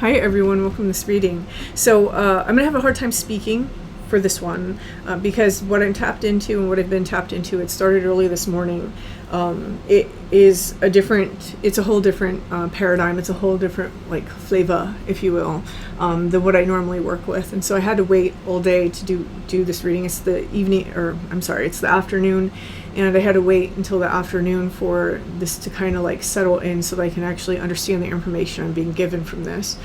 Hi everyone, welcome to this reading. So I'm going to have a hard time speaking for this one because what I'm tapped into and what I've been tapped into, it started early this morning. It's a whole different paradigm. It's a whole different like flavor, if you will, than what I normally work with. And so I had to wait all day to do this reading. It's the it's the afternoon. And I had to wait until the afternoon for this to kind of like settle in so that I can actually understand the information I'm being given from this.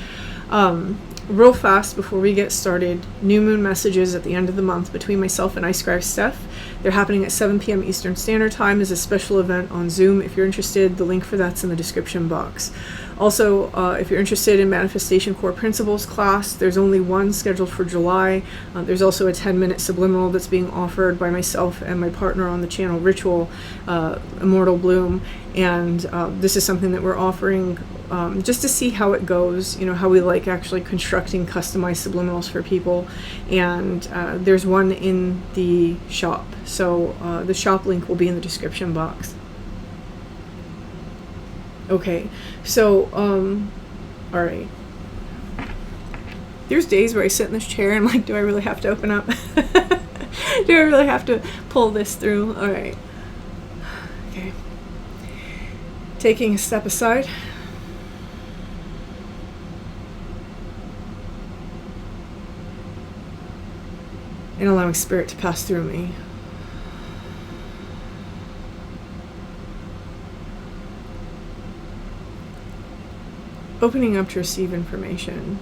Real fast before we get started, new moon messages at the end of the month between myself and iScribe Steph. They're happening at 7 p.m. Eastern Standard Time as a special event on Zoom. If you're interested, the link for that's in the description box. Also, if you're interested in Manifestation Core Principles class, there's only one scheduled for July. There's also a 10-minute subliminal that's being offered by myself and my partner on the channel, Ritual, Immortal Bloom. And this is something that we're offering just to see how it goes, how we like actually constructing customized subliminals for people. And there's one in the shop. So the shop link will be in the description box. Okay, so, all right. There's days where I sit in this chair and I'm like, do I really have to open up? Do I really have to pull this through? All right. Okay. Taking a step aside. And allowing spirit to pass through me. Opening up to receive information.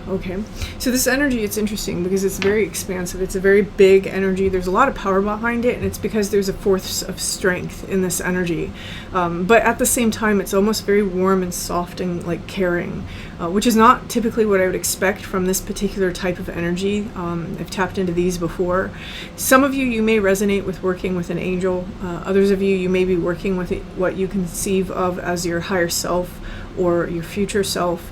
Okay, so this energy, it's interesting because it's very expansive. It's a very big energy. There's a lot of power behind it, and it's because there's a force of strength in this energy. But at the same time, it's almost very warm and soft and like caring, which is not typically what I would expect from this particular type of energy. I've tapped into these before. Some of you may resonate with working with an angel. Others of you may be working with what you conceive of as your higher self or your future self.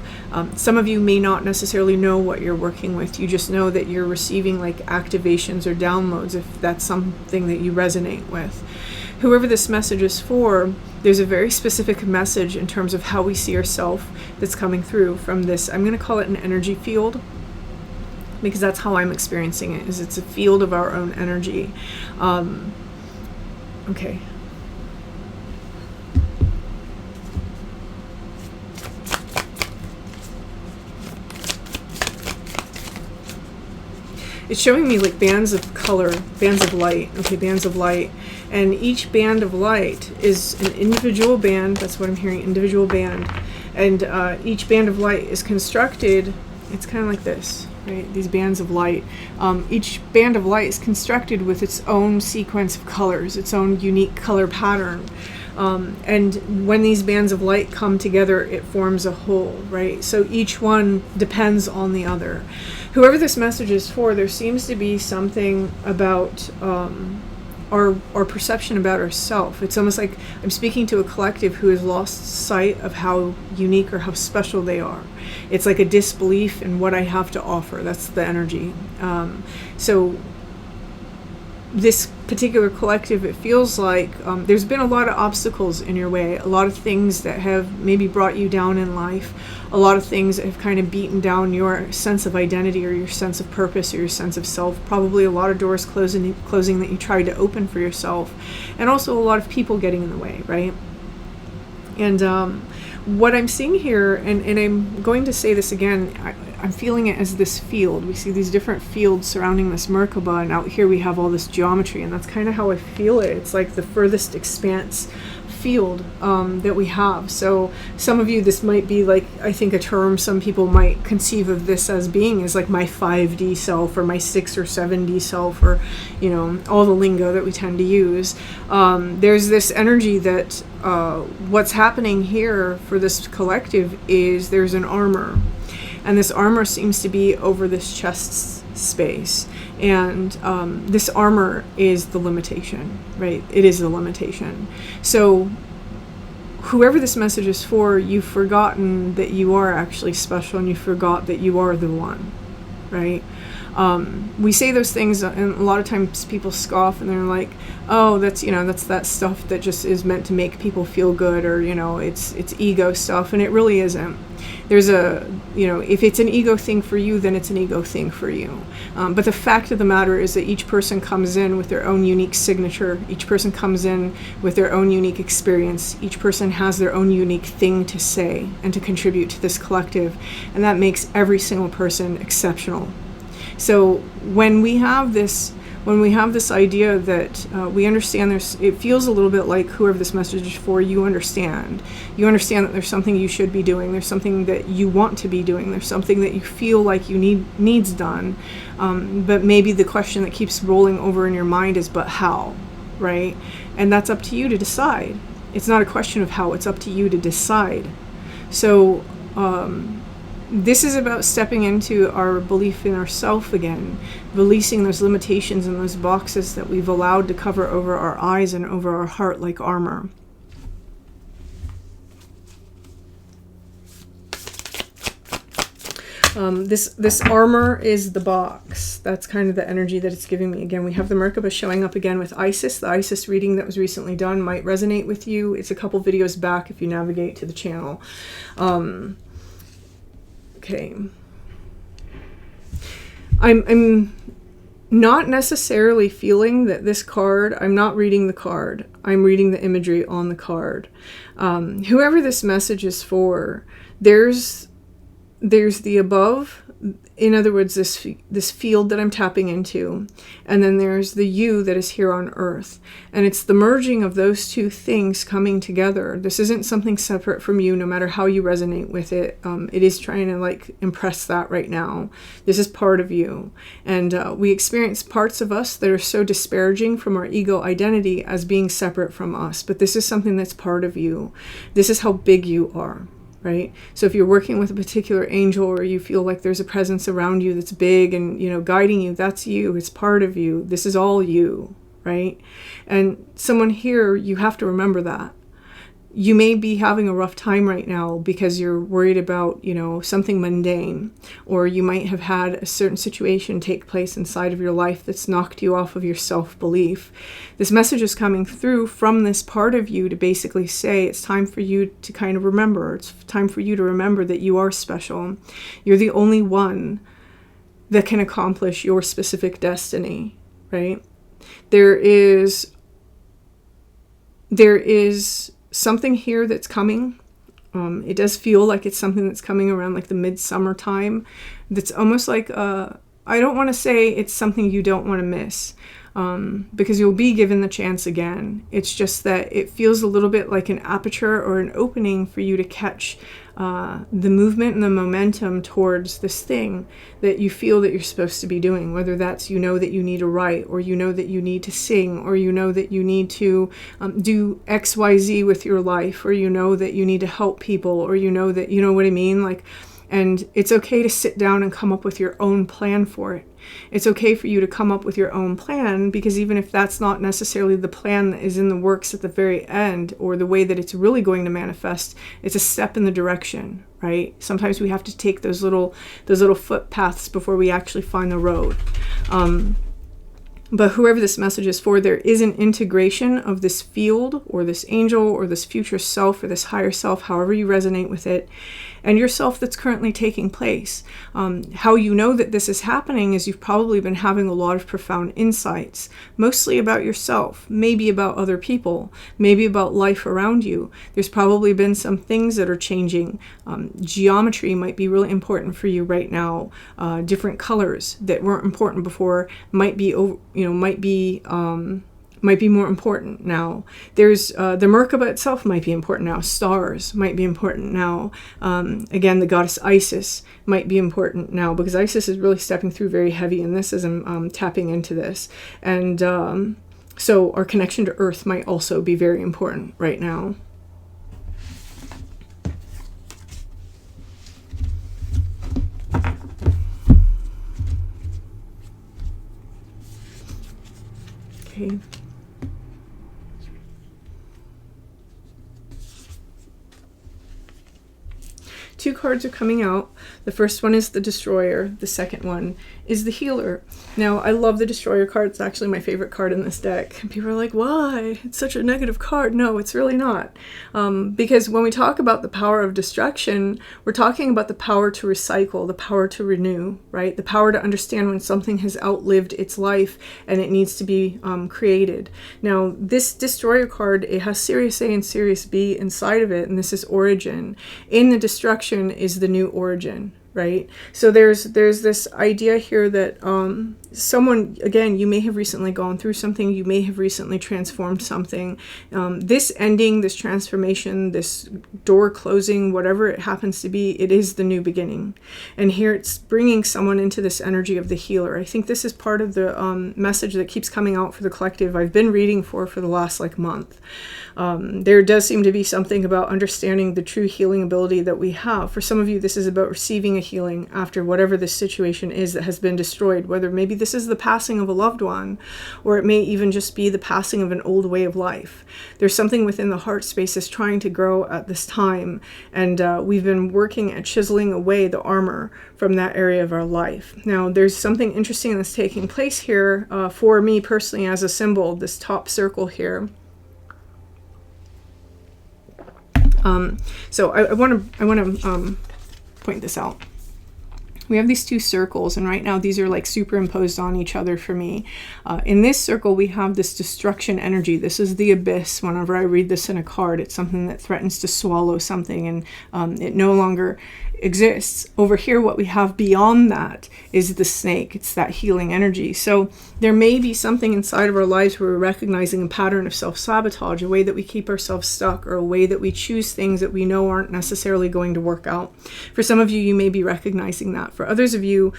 Some of you may not necessarily know what you're working with. You just know that you're receiving like activations or downloads if that's something that you resonate with. Whoever this message is for, there's a very specific message in terms of how we see ourselves that's coming through from this. I'm going to call it an energy field because that's how I'm experiencing it, is it's a field of our own energy. Okay. It's showing me like bands of color, bands of light. Okay, bands of light. And each band of light is an individual band. That's what I'm hearing, individual band. And each band of light is constructed, it's kind of like this, right? These bands of light. Each band of light is constructed with its own sequence of colors, its own unique color pattern. And when these bands of light come together, it forms a whole, right? So each one depends on the other. Whoever this message is for, there seems to be something about our perception about ourselves. It's almost like I'm speaking to a collective who has lost sight of how unique or how special they are. It's like a disbelief in what I have to offer. That's the energy. So this particular collective, it feels like there's been a lot of obstacles in your way, a lot of things that have maybe brought you down in life, a lot of things that have kind of beaten down your sense of identity or your sense of purpose or your sense of self, probably a lot of doors closing that you tried to open for yourself, and also a lot of people getting in the way, right? And what I'm seeing here, and I'm going to say this again, I'm feeling it as this field. We see these different fields surrounding this Merkaba, and out here we have all this geometry, and that's kind of how I feel it. It's like the furthest expanse field that we have. So some of you, this might be like, I think a term some people might conceive of this as being is like my 5D self or my 6 or 7D self, or all the lingo that we tend to use. There's this energy that what's happening here for this collective is there's an armor, and this armor seems to be over this chest space, and this armor is the limitation, right? It is the limitation. So whoever this message is for, you've forgotten that you are actually special, and you forgot that you are the one, right? We say those things, and a lot of times people scoff and they're like, oh, that's, you know, that's that stuff that just is meant to make people feel good, or, you know, it's ego stuff, and it really isn't. There's a, you know, if it's an ego thing for you, then it's an ego thing for you. But the fact of the matter is that each person comes in with their own unique signature. Each person comes in with their own unique experience. Each person has their own unique thing to say and to contribute to this collective. And that makes every single person exceptional. So when we have this idea that we understand it feels a little bit like whoever this message is for, you understand that there's something you should be doing, there's something that you want to be doing, there's something that you feel like you needs done, but maybe the question that keeps rolling over in your mind is, but how, right? And that's up to you to decide. It's not a question of how, it's up to you to decide. So this is about stepping into our belief in ourself again, releasing those limitations and those boxes that we've allowed to cover over our eyes and over our heart like armor. This armor is the box. That's kind of the energy that it's giving me. Again, we have the Merkaba showing up again with Isis. The Isis reading that was recently done might resonate with you. It's a couple videos back if you navigate to the channel. Okay. I'm not necessarily feeling that this card, I'm not reading the card. I'm reading the imagery on the card. Whoever this message is for, there's the above, in other words, this field that I'm tapping into, and then there's the you that is here on earth, and it's the merging of those two things coming together. This isn't something separate from you, no matter how you resonate with it. It is trying to like impress that right now. This is part of you, and we experience parts of us that are so disparaging from our ego identity as being separate from us, but this is something that's part of you. This is how big you are. Right? So if you're working with a particular angel, or you feel like there's a presence around you that's big and, you know, guiding you, that's you. It's part of you. This is all you, right? And someone here, you have to remember that. You may be having a rough time right now because you're worried about, you know, something mundane, or you might have had a certain situation take place inside of your life that's knocked you off of your self-belief. This message is coming through from this part of you to basically say it's time for you to kind of remember. It's time for you to remember that you are special. You're the only one that can accomplish your specific destiny, right? There is something here that's coming. It does feel like it's something that's coming around like the midsummer time. That's almost like, I don't want to say it's something you don't want to miss, because you'll be given the chance again. It's just that it feels a little bit like an aperture or an opening for you to catch the movement and the momentum towards this thing that you feel that you're supposed to be doing, whether that's, you know, that you need to write, or you know that you need to sing, or you know that you need to do XYZ with your life, or you know that you need to help people, or you know that, you know what I mean? Like, and it's okay to sit down and come up with your own plan for it. It's okay for you to come up with your own plan, because even if that's not necessarily the plan that is in the works at the very end, or the way that it's really going to manifest, it's a step in the direction, right? Sometimes we have to take those little footpaths before we actually find the road. But whoever this message is for, there is an integration of this field, or this angel, or this future self, or this higher self, however you resonate with it, and yourself that's currently taking place. How you know that this is happening is you've probably been having a lot of profound insights, mostly about yourself, maybe about other people, maybe about life around you. There's probably been some things that are changing. Geometry might be really important for you right now. Different colors that weren't important before might be more important now. There's the Merkaba itself might be important now. Stars might be important now. Again, the goddess Isis might be important now, because Isis is really stepping through very heavy in this as I'm tapping into this. And so our connection to Earth might also be very important right now. Okay. two cards are coming out. The first one is the Destroyer. The second one is the Healer. Now, I love the Destroyer card. It's actually my favorite card in this deck. And people are like, why? It's such a negative card. No, it's really not. Because when we talk about the power of destruction, we're talking about the power to recycle, the power to renew, right? The power to understand when something has outlived its life and it needs to be created. Now, this Destroyer card, it has Sirius A and Sirius B inside of it, and this is origin. In the destruction is the new origin, right? So there's this idea here that someone, again, you may have recently gone through something, you may have recently transformed something. This ending, this transformation, this door closing, whatever it happens to be, it is the new beginning. And here it's bringing someone into this energy of the healer. I think this is part of the message that keeps coming out for the collective I've been reading for the last month. There does seem to be something about understanding the true healing ability that we have. For some of you, this is about receiving a healing after whatever this situation is that has been destroyed, whether maybe this is the passing of a loved one, or it may even just be the passing of an old way of life. There's something within the heart space that's trying to grow at this time, and we've been working at chiseling away the armor from that area of our life. Now, there's something interesting that's taking place here for me personally as a symbol, this top circle here. So I want to point this out. We have these two circles, and right now these are like superimposed on each other for me. In this circle, we have this destruction energy. This is the abyss. Whenever I read this in a card, it's something that threatens to swallow something, and it no longer exists. Over here, what we have beyond that is the snake. It's that healing energy. So there may be something inside of our lives where we're recognizing a pattern of self-sabotage, a way that we keep ourselves stuck, or a way that we choose things that we know aren't necessarily going to work out. For some of you, you may be recognizing that. For others of you,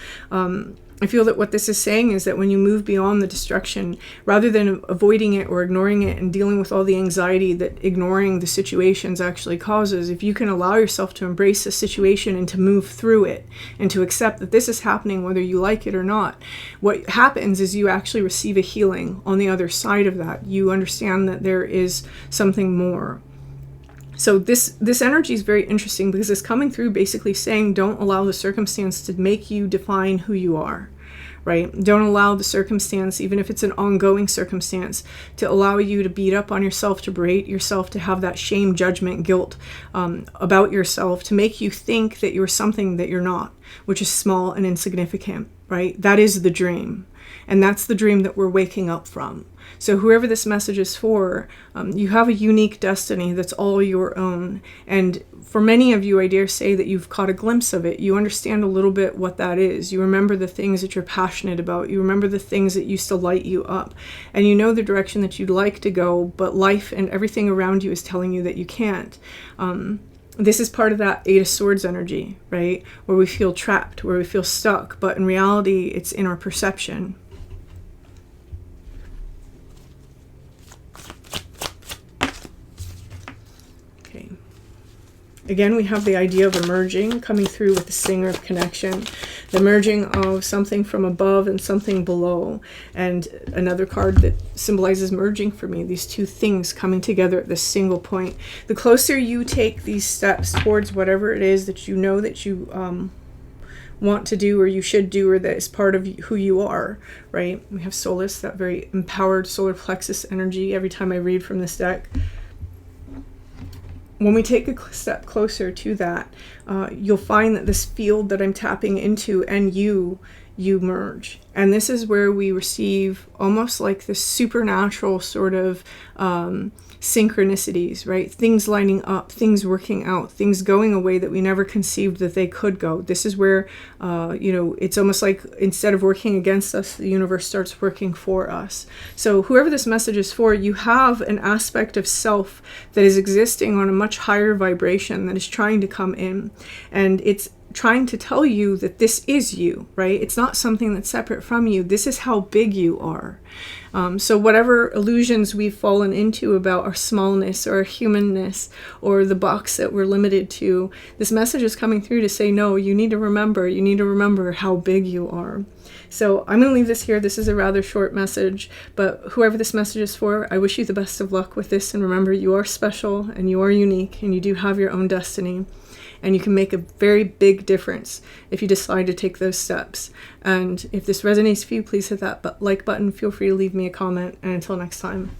I feel that what this is saying is that when you move beyond the destruction, rather than avoiding it or ignoring it and dealing with all the anxiety that ignoring the situations actually causes, if you can allow yourself to embrace the situation and to move through it and to accept that this is happening whether you like it or not, what happens is you actually receive a healing on the other side of that. You understand that there is something more. So this energy is very interesting because it's coming through basically saying don't allow the circumstance to make you define who you are, right? Don't allow the circumstance, even if it's an ongoing circumstance, to allow you to beat up on yourself, to berate yourself, to have that shame, judgment, guilt about yourself, to make you think that you're something that you're not, which is small and insignificant, right? That is the dream. And that's the dream that we're waking up from. So whoever this message is for, you have a unique destiny that's all your own. And for many of you, I dare say that you've caught a glimpse of it. You understand a little bit what that is. You remember the things that you're passionate about. You remember the things that used to light you up. And you know the direction that you'd like to go, but life and everything around you is telling you that you can't. This is part of that Eight of Swords energy, right? Where we feel trapped, where we feel stuck, but in reality, it's in our perception. Okay. Again, we have the idea of emerging, coming through with the Singer of Connection, the merging of something from above and something below. And another card that symbolizes merging for me, these two things coming together at this single point. The closer you take these steps towards whatever it is that you know that you want to do or you should do, or that is part of who you are, right? We have Solace, that very empowered solar plexus energy every time I read from this deck. When we take a step closer to that, you'll find that this field that I'm tapping into and you merge. And this is where we receive almost like this supernatural sort of synchronicities, right? Things lining up, things working out, things going a way that we never conceived that they could go. This is where, it's almost like instead of working against us, the universe starts working for us. So whoever this message is for, you have an aspect of self that is existing on a much higher vibration that is trying to come in. And it's trying to tell you that this is you, right? It's not something that's separate from you. This is how big you are. So whatever illusions we've fallen into about our smallness or our humanness or the box that we're limited to, this message is coming through to say, no, you need to remember how big you are. So I'm going to leave this here. This is a rather short message, but whoever this message is for, I wish you the best of luck with this. And remember, you are special and you are unique and you do have your own destiny. And you can make a very big difference if you decide to take those steps. And if this resonates with you, please hit that like button. Feel free to leave me a comment. And until next time.